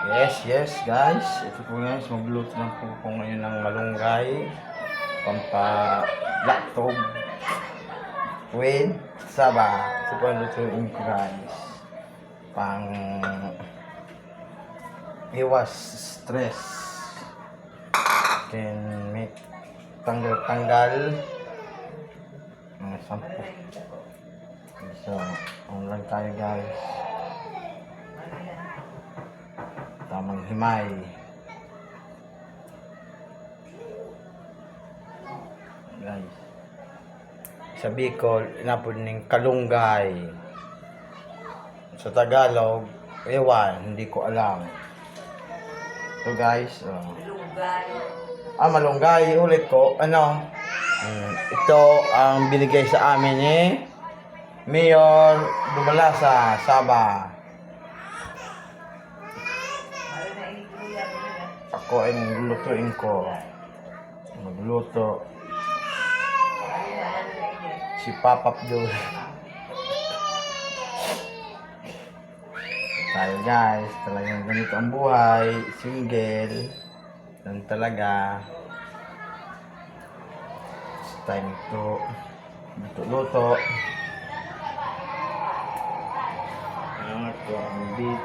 Yes guys. Ito po guys, magluto na po ngayon ng malunggay. Pampalaktob with saba. Ito po ang lutuin ko guys. Pang iwas stress. Can make tanggal sampo. So, lang tayo guys. Tamang himay. Guys. Sa Bicol, inapod ng kalunggay. Sa Tagalog, ewan, hindi ko alam. So guys, malunggay, ulit ko, ito ang binigay sa amin ni Mayor Dumalasa, Sabah. Ako ay lulutuin ko. Magluto si Papa Abdul. Tayo guys, talagang ganito ang buhay, single lang talaga. It's time to luto. Ako ang beat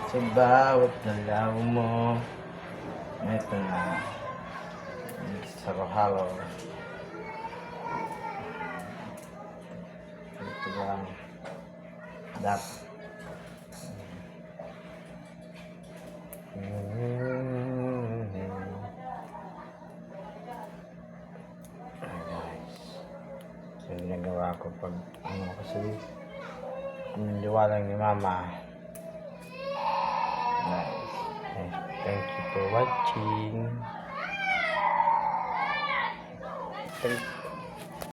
sa bawat galaw mo. Ito na. Halo-halo. Ito lang. Dapat. So, nagawa ko pag kasi niwalang ni Mama. Nice. Thank you for watching.